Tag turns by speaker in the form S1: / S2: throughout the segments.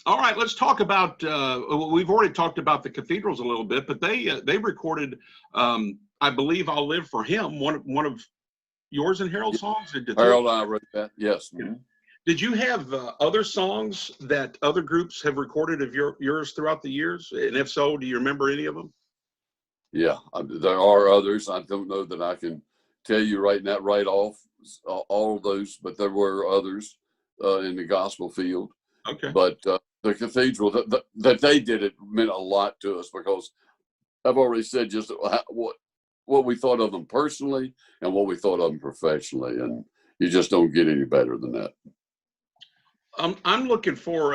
S1: All right, let's talk about. We've already talked about the cathedrals a little bit, but they recorded, I believe, "I'll Live for Him," one of yours and Harold's songs. Did the two?
S2: Harold and I wrote that. Yes.
S1: Yeah. Did you have other songs that other groups have recorded of yours throughout the years? And if so, do you remember any of them?
S2: Yeah, there are others. I don't know that I can tell you right off all of those, but there were others in the gospel field.
S1: Okay.
S2: But the cathedral that they did, it meant a lot to us because I've already said just what we thought of them personally and what we thought of them professionally, and you just don't get any better than that.
S1: I'm looking for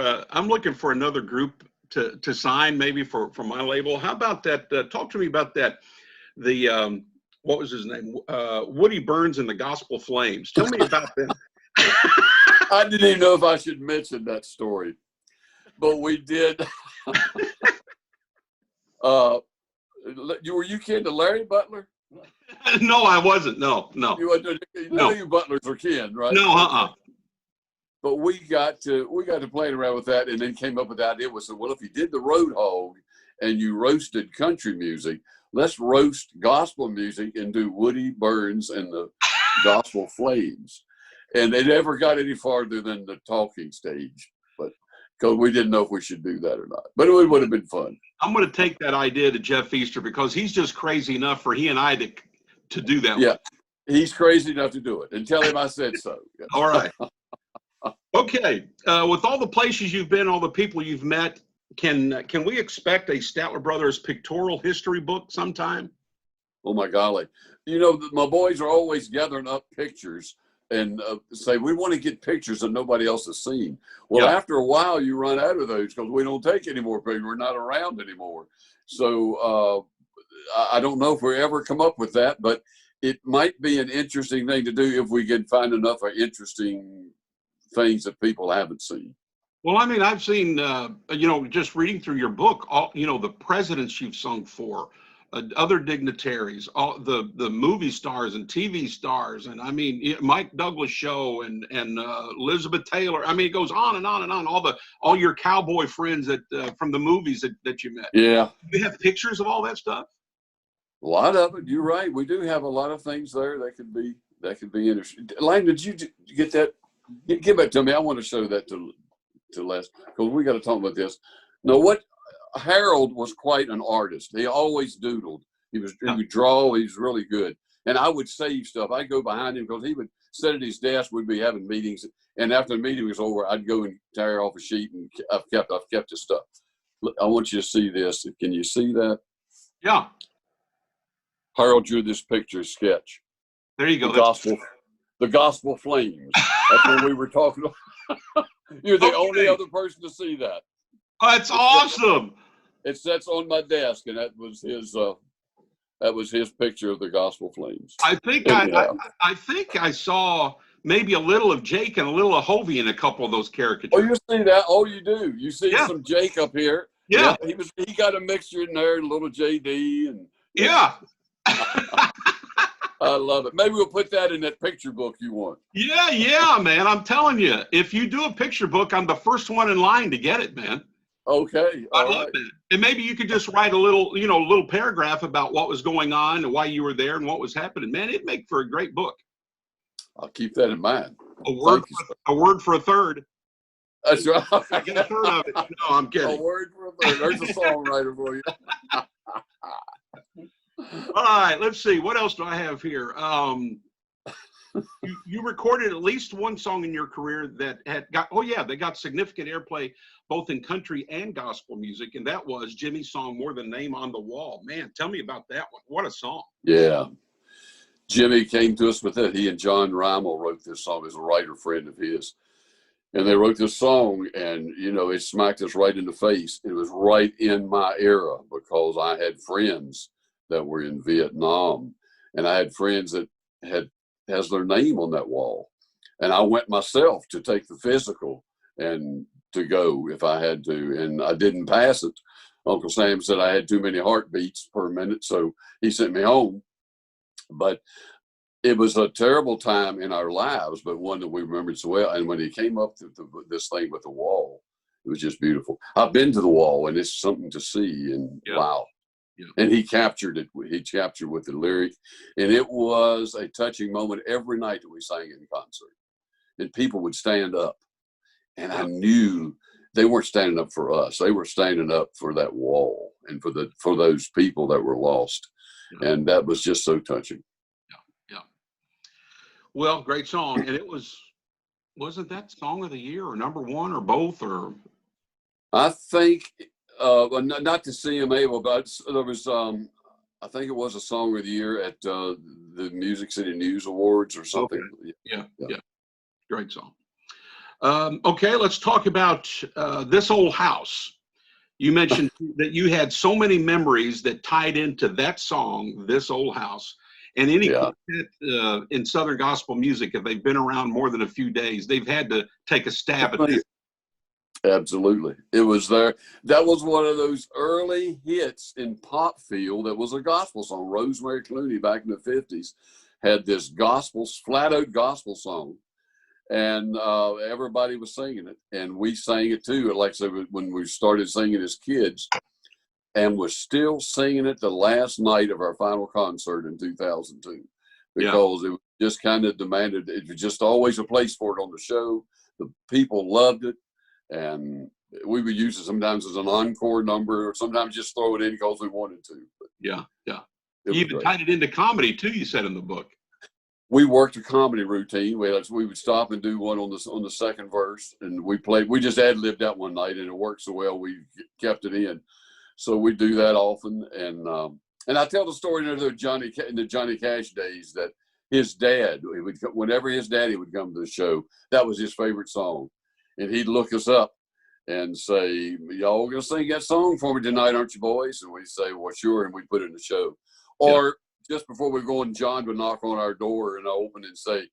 S1: another group to sign, maybe for my label. How about that? Talk to me about that. The what was his name? Woody Burns and the Gospel Flames. Tell me about them.
S2: I didn't even know if I should mention that story, but we did. Were you kin to Larry Butler?
S1: No, I wasn't. No.
S2: You Butlers are kin, right?
S1: No,
S2: But we got to playing around with that, and then came up with the idea. We said, well, if you did the Road Hog and you roasted country music, let's roast gospel music and do Woody Burns and the Gospel Flames. And they never got any farther than the talking stage, but because we didn't know if we should do that or not. But it would have been fun.
S1: I'm going to take that idea to Jeff Easter because he's just crazy enough for he and I to do that.
S2: Yeah, he's crazy enough to do it. And tell him I said so. Yeah.
S1: All right. Okay. With all the places you've been, all the people you've met, can we expect a Statler Brothers pictorial history book sometime?
S2: Oh my golly! You know, my boys are always gathering up pictures and say we want to get pictures that nobody else has seen. Well,
S1: Yeah.
S2: After a while, you run out of those because we don't take any more pictures. We're not around anymore. So I don't know if we ever come up with that, but it might be an interesting thing to do if we can find enough interesting things that people haven't seen.
S1: Well, I mean, I've seen, just reading through your book, all the presidents you've sung for, other dignitaries, all the movie stars and TV stars, and I mean, Mike Douglas show and Elizabeth Taylor. I mean, it goes on and on and on. All your cowboy friends from the movies that you met.
S2: Yeah.
S1: Do you have pictures of all that stuff?
S2: A lot of it. You're right. We do have a lot of things there that could be interesting. Lane, did you get that? Give it to me. I want to show that to Les because we got to talk about this. Now, what Harold was quite an artist. He always doodled. He would draw. He was really good. And I would save stuff. I'd go behind him because he would sit at his desk. We'd be having meetings, and after the meeting was over, I'd go and tear off a sheet, and I've kept his stuff. I want you to see this. Can you see that?
S1: Yeah.
S2: Harold drew this picture sketch.
S1: There you go.
S2: The Gospel Flames. That's when we were talking. You're the only other person to see that.
S1: That's awesome.
S2: It sits on my desk, and that was his picture of the Gospel Flames.
S1: I think I saw maybe a little of Jake and a little of Hovey in a couple of those caricatures.
S2: Oh, you see that? Oh, you do. You see some Jake up here.
S1: Yeah.
S2: He got a mixture in there, a little JD, and
S1: yeah.
S2: I love it. Maybe we'll put that in that picture book you want.
S1: Yeah, man. I'm telling you, if you do a picture book, I'm the first one in line to get it, man.
S2: Okay.
S1: I love that. And maybe you could just write a little paragraph about what was going on and why you were there and what was happening. Man, it'd make for a great book.
S2: I'll keep that in mind.
S1: A word for a third.
S2: That's right.
S1: I get a third of it. No, I'm kidding.
S2: A word for a third. There's a songwriter for you.
S1: All right, let's see. What else do I have here? You recorded at least one song in your career that they got significant airplay both in country and gospel music, and that was Jimmy's song "More Than Name on the Wall." Man, tell me about that one. What a song!
S2: Yeah, Jimmy came to us with it. He and John Rimmel wrote this song as a writer friend of his, and they wrote this song, and it smacked us right in the face. It was right in my era because I had friends that were in Vietnam, and I had friends that has their name on that wall, and I went myself to take the physical and to go if I had to, and I didn't pass it. Uncle Sam said I had too many heartbeats per minute, so he sent me home. But it was a terrible time in our lives, but one that we remembered so well. And when he came up to this thing with the wall, It was just beautiful. I've been to the wall, and it's something to see. And wow.
S1: Yeah.
S2: And he captured it. He captured with the lyric, and it was a touching moment every night that we sang it in concert. And people would stand up, and I knew they weren't standing up for us. They were standing up for that wall and for those people that were lost.
S1: Yeah.
S2: And that was just so touching.
S1: Yeah. Well, great song. And wasn't that song of the year or number one or both? Or
S2: I think, not the CMA, but there was, I think it was a song of the year at the Music City News Awards or something.
S1: Okay. Yeah. Great song. Okay, let's talk about This Old House. You mentioned that you had so many memories that tied into that song, This Old House. And any quartet in Southern gospel music, if they've been around more than a few days, they've had to take a stab at this.
S2: Absolutely. It was there. That was one of those early hits in pop field. That was a gospel song. Rosemary Clooney back in the 50s had this flat out gospel song. And everybody was singing it. And we sang it too. Like I said, when we started singing as kids, and was still singing it the last night of our final concert in 2002, because it just kind of demanded, it was just always a place for it on the show. The people loved it. And we would use it sometimes as an encore number, or sometimes just throw it in because we wanted to. But
S1: yeah. You even tied it into comedy too, you said in the book.
S2: We worked a comedy routine. We would stop and do one on the second verse, and we just ad-libbed that one night, and it worked so well we kept it in. So we do that often, and I tell the story in the Johnny Cash days that his dad, whenever his daddy would come to the show, that was his favorite song, and he'd look us up and say, "Y'all gonna sing that song for me tonight, aren't you, boys?" And we'd say, "Well, sure," and we'd put it in the show. Or just before we go in, John would knock on our door and I open and say,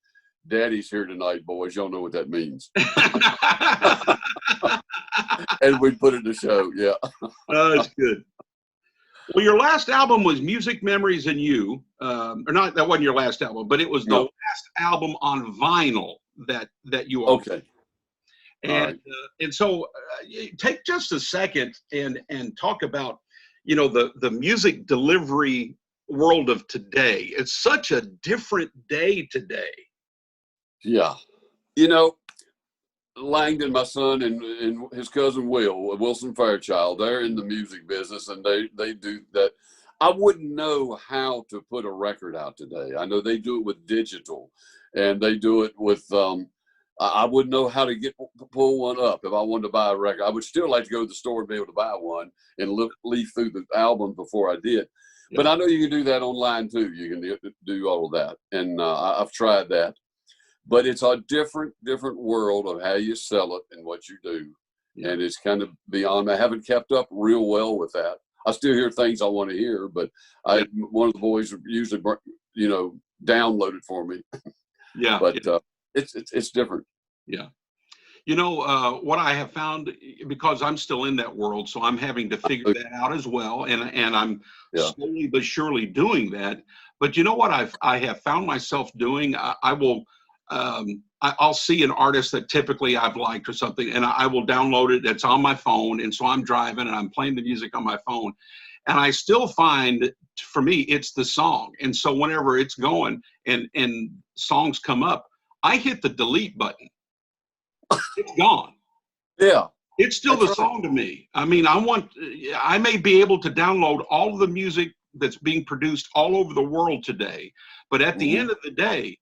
S2: "Daddy's here tonight, boys. Y'all know what that means." And we'd put it in the show. Yeah.
S1: Oh, that's good. Well, your last album was Music, Memories, and You. Or not, that wasn't your last album, but it was the last album on vinyl that you owned.
S2: Okay.
S1: And and so take just a second and talk about, the music delivery world of today. It's such a different day today.
S2: Yeah. Langdon, my son, and his cousin Wilson Fairchild, they're in the music business, and they do that. I wouldn't know how to put a record out today. I know they do it with digital, and they do it with, I wouldn't know how to pull one up if I wanted to buy a record. I would still like to go to the store and be able to buy one and leaf through the album before I did. Yeah. But I know you can do that online too. You can do all of that. And I've tried that. But it's a different world of how you sell it and what you do. Yeah. And it's kind of beyond. I haven't kept up real well with that. I still hear things I want to hear, but one of the boys usually, download it for me. Yeah. But it's different.
S1: Yeah. What I have found, because I'm still in that world, so I'm having to figure that out as well. And I'm slowly but surely doing that. But you know what I have found myself doing? I'll see an artist that typically I've liked or something, and I will download it. It's on my phone. And so I'm driving and I'm playing the music on my phone. And I still find, for me, it's the song. And so whenever it's going and songs come up, I hit the delete button. It's gone.
S2: Yeah.
S1: It's still the song to me. I mean, I may be able to download all of the music that's being produced all over the world today, but at the end of the day,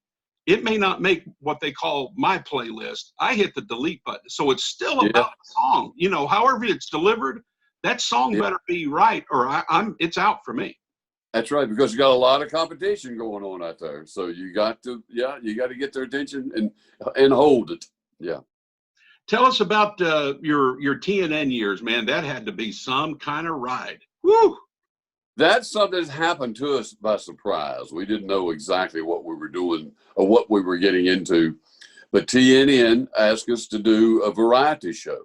S1: it may not make what they call my playlist. I hit the delete button. So it's still about the song. However it's delivered, that song better be right, or it's out for me.
S2: That's right, because you got a lot of competition going on out there. So you got to get their attention and hold it. Yeah.
S1: Tell us about your TNN years, man. That had to be some kind of ride. Woo!
S2: That's something that's happened to us by surprise. We didn't know exactly what we were doing or what we were getting into. But TNN asked us to do a variety show.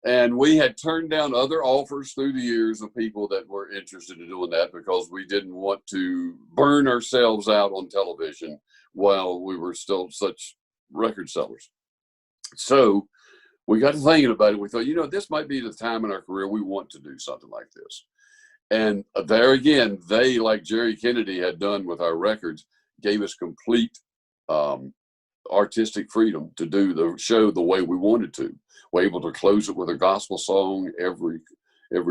S2: And we had turned down other offers through the years of people that were interested in doing that because we didn't want to burn ourselves out on television while we were still such record sellers. So we got to thinking about it. We thought, this might be the time in our career we want to do something like this. And there again, they, like Jerry Kennedy had done with our records, gave us complete artistic freedom to do the show the way we wanted to. We're able to close it with a gospel song every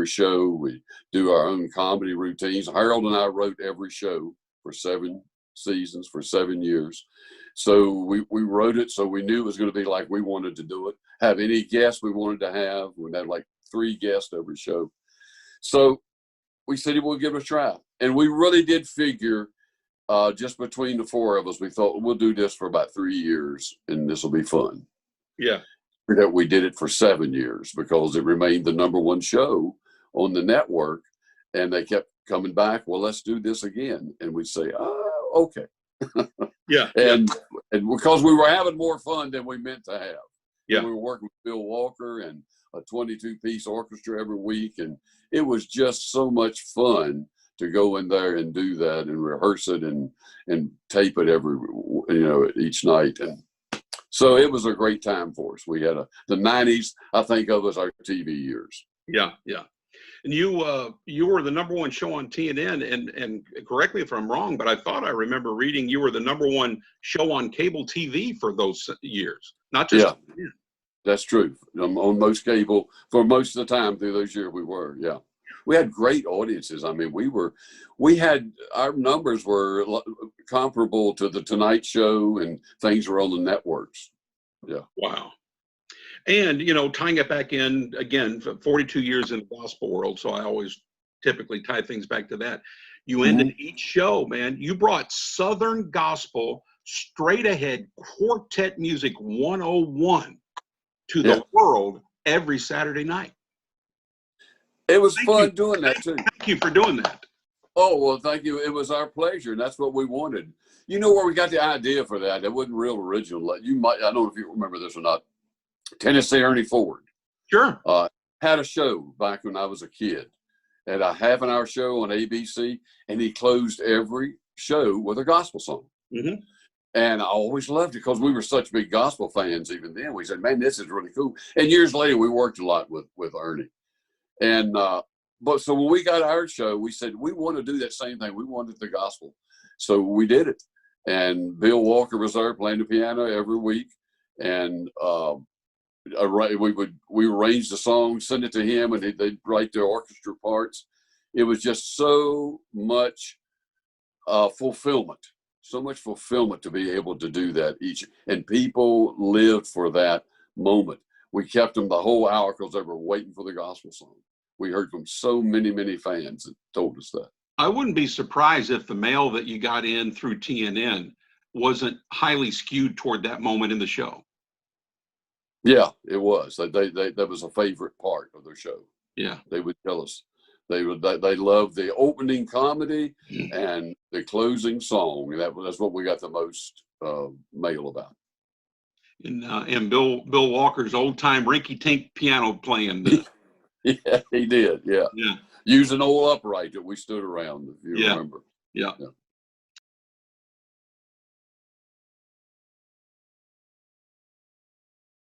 S2: show. We do our own comedy routines. Harold and I wrote every show for 7 seasons, for 7 years. So we wrote it so we knew it was going to be like we wanted to do it. Have any guests we wanted to have. We'd have like 3 guests every show. So we said we'll give it a try. And we really did figure, just between the 4 of us, we thought we'll do this for about 3 years and this will be fun.
S1: Yeah.
S2: That we did it for 7 years because it remained the #1 show on the network. And they kept coming back, well, let's do this again. And we'd say, okay.
S1: Yeah.
S2: And because we were having more fun than we meant to have.
S1: Yeah.
S2: We were working with Bill Walker and a 22-piece orchestra every week. And it was just so much fun to go in there and do that and rehearse it and tape it each night. And so it was a great time for us. We had the 90s, I think of as our TV years.
S1: Yeah. Yeah. And you were the #1 show on TNN, and correct me if I'm wrong, but I thought I remember reading you were the #1 show on cable TV for those years, not just.
S2: Yeah, that's true. On most cable for most of the time through those years we were. Yeah, we had great audiences. I mean, we had our numbers were comparable to the Tonight Show, and things were on the networks. Yeah.
S1: Wow. And, tying it back in, again, 42 years in the gospel world, so I always typically tie things back to that. You ended each show, man. You brought Southern gospel, straight ahead quartet music 101 to the world every Saturday night.
S2: It was fun doing that, too.
S1: Thank you for doing that.
S2: Oh, well, thank you. It was our pleasure, and that's what we wanted. You know where we got the idea for that? It wasn't real original. I don't know if you remember this or not. Tennessee Ernie Ford.
S1: Sure.
S2: Had a show back when I was a kid. Had a half-an-hour show on ABC, and he closed every show with a gospel song. Mm-hmm. And I always loved it because we were such big gospel fans even then. We said, man, this is really cool. And years later, we worked a lot with Ernie. And but so when we got our show, we said, we want to do that same thing. We wanted the gospel. So we did it. And Bill Walker was there playing the piano every week. And we arranged the song, send it to him, and they'd write the orchestra parts. It was just so much fulfillment to be able to do that and people lived for that moment. We kept them the whole hour because they were waiting for the gospel song. We heard from so many fans that told us that.
S1: I wouldn't be surprised if the mail that you got in through TNN wasn't highly skewed toward that moment in the show.
S2: Yeah, it was. That was a favorite part of their show.
S1: Yeah,
S2: they would tell us they loved the opening comedy and the closing song. And that's what we got the most mail about.
S1: And Bill Walker's old time rinky tink piano playing.
S2: Yeah, he did. Yeah. Using old upright that we stood around. If you remember.
S1: Yeah.